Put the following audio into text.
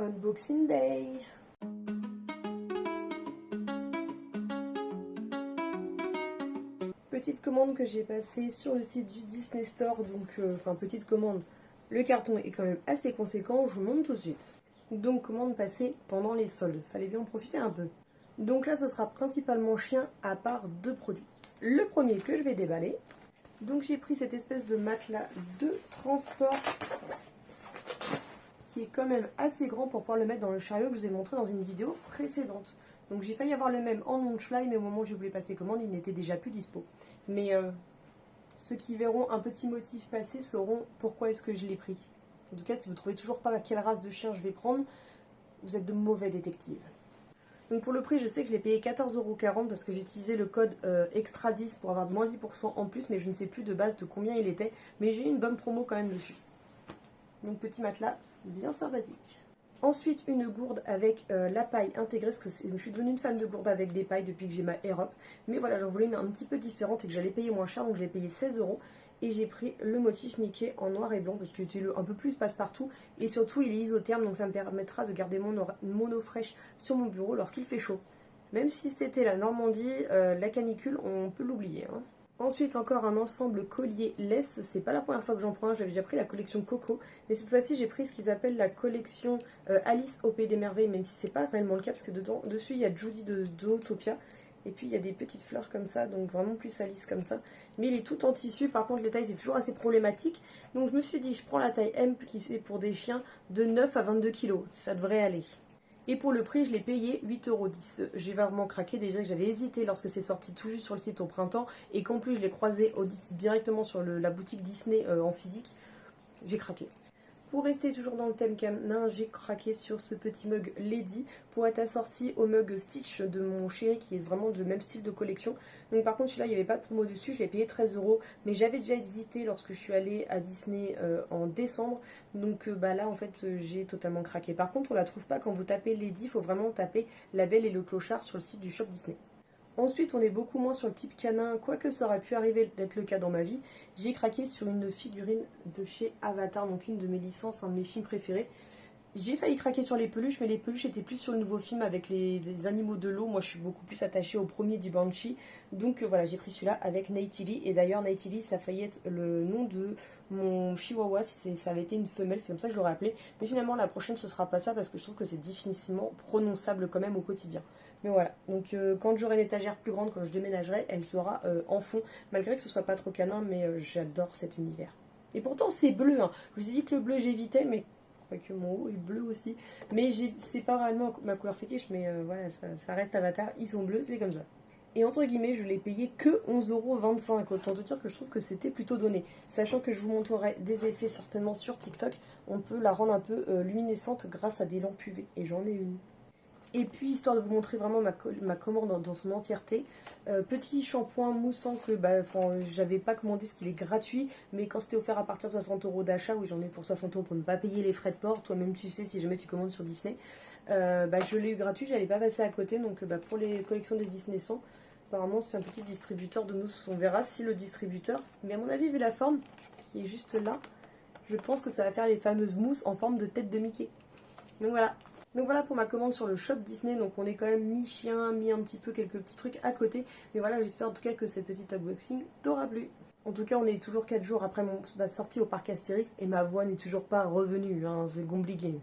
Unboxing Day. Petite commande que j'ai passée sur le site du Disney Store, donc enfin petite commande, le carton est quand même assez conséquent, je vous montre tout de suite. Donc commande passée pendant les soldes, fallait bien en profiter un peu. Donc là ce sera principalement chien à part deux produits. Le premier que je vais déballer, donc j'ai pris cette espèce de matelas de transport qui est quand même assez grand pour pouvoir le mettre dans le chariot que je vous ai montré dans une vidéo précédente. Donc j'ai failli avoir le même en Nonchly, mais au moment où je voulais passer commande, il n'était déjà plus dispo. Mais ceux qui verront un petit motif passer sauront pourquoi est-ce que je l'ai pris. En tout cas, si vous ne trouvez toujours pas quelle race de chien je vais prendre, vous êtes de mauvais détectives. Donc pour le prix, je sais que je l'ai payé 14,40 € parce que j'ai utilisé le code extra 10 pour avoir de moins 10% en plus, mais je ne sais plus de base de combien il était. Mais j'ai eu une bonne promo quand même dessus. Donc petit matelas bien sympathique. Ensuite une gourde avec la paille intégrée, parce que je suis devenue une fan de gourde avec des pailles depuis que j'ai ma Airop. Mais voilà, j'en voulais une un petit peu différente et que j'allais payer moins cher, donc je l'ai payé 16 €. Et j'ai pris le motif Mickey en noir et blanc, parce que c'est un peu plus passe-partout. Et surtout il est isotherme, donc ça me permettra de garder mon eau fraîche sur mon bureau lorsqu'il fait chaud. Même si c'était la Normandie, la canicule, on peut l'oublier, hein. Ensuite encore un ensemble collier laisse, c'est pas la première fois que j'en prends un, j'avais déjà pris la collection Coco, mais cette fois-ci j'ai pris ce qu'ils appellent la collection Alice au Pays des Merveilles, même si c'est pas réellement le cas, parce que dessus il y a Judy de Zootopia, et puis il y a des petites fleurs comme ça, donc vraiment plus Alice comme ça, mais il est tout en tissu, par contre les tailles c'est toujours assez problématique, donc je me suis dit je prends la taille M qui est pour des chiens de 9 à 22 kg, ça devrait aller. Et pour le prix, je l'ai payé 8,10 €. J'ai vraiment craqué, déjà que j'avais hésité lorsque c'est sorti tout juste sur le site au printemps et qu'en plus je l'ai croisé directement sur la boutique Disney en physique. J'ai craqué. Pour rester toujours dans le thème canin, j'ai craqué sur ce petit mug Lady pour être assorti au mug Stitch de mon chéri qui est vraiment du même style de collection. Donc par contre celui-là il n'y avait pas de promo dessus, je l'ai payé 13 €, mais j'avais déjà hésité lorsque je suis allée à Disney en décembre. Donc bah là en fait j'ai totalement craqué. Par contre on la trouve pas quand vous tapez Lady, il faut vraiment taper La Belle et le Clochard sur le site du shop Disney. Ensuite, on est beaucoup moins sur le type canin, quoique ça aurait pu arriver d'être le cas dans ma vie. J'ai craqué sur une figurine de chez Avatar, donc une de mes licences, un de mes films préférés. J'ai failli craquer sur les peluches, mais les peluches étaient plus sur le nouveau film avec les animaux de l'eau. Moi, je suis beaucoup plus attachée au premier du Banshee. Donc voilà, j'ai pris celui-là avec Neytiri. Et d'ailleurs, Neytiri, ça a failli être le nom de mon chihuahua si ça avait été une femelle. C'est comme ça que je l'aurais appelé. Mais finalement, la prochaine, ce sera pas ça parce que je trouve que c'est difficilement prononçable quand même au quotidien. Mais voilà, donc quand j'aurai une étagère plus grande, quand je déménagerai, elle sera en fond. Malgré que ce soit pas trop canin, mais j'adore cet univers. Et pourtant, c'est bleu, hein. Je vous ai dit que le bleu, j'évitais, mais que mon haut est bleu aussi, mais c'est pas réellement ma couleur fétiche, mais voilà, ça reste Avatar, ils sont bleus, c'est comme ça. Et entre guillemets, je l'ai payé que 11,25 €, autant te dire que je trouve que c'était plutôt donné. Sachant que je vous montrerai des effets certainement sur TikTok, on peut la rendre un peu luminescente grâce à des lampes UV, et j'en ai une. Et puis, histoire de vous montrer vraiment ma commande dans son entièreté, petit shampoing moussant que j'avais pas commandé parce qu'il est gratuit, mais quand c'était offert à partir de 60 € d'achat, oui j'en ai pour 60 € pour ne pas payer les frais de port, toi-même tu sais si jamais tu commandes sur Disney, je l'ai eu gratuit, j'allais pas passer à côté, donc pour les collections des Disney 100, apparemment c'est un petit distributeur de mousse, on verra si le distributeur, mais à mon avis vu la forme qui est juste là, je pense que ça va faire les fameuses mousses en forme de tête de Mickey. Donc voilà. Donc voilà pour ma commande sur le shop Disney, donc on est quand même mi-chien, mi un petit peu quelques petits trucs à côté. Mais voilà, j'espère en tout cas que cette petite unboxing t'aura plu. En tout cas, on est toujours 4 jours après ma sortie au parc Astérix et ma voix n'est toujours pas revenue, hein, c'est compliqué.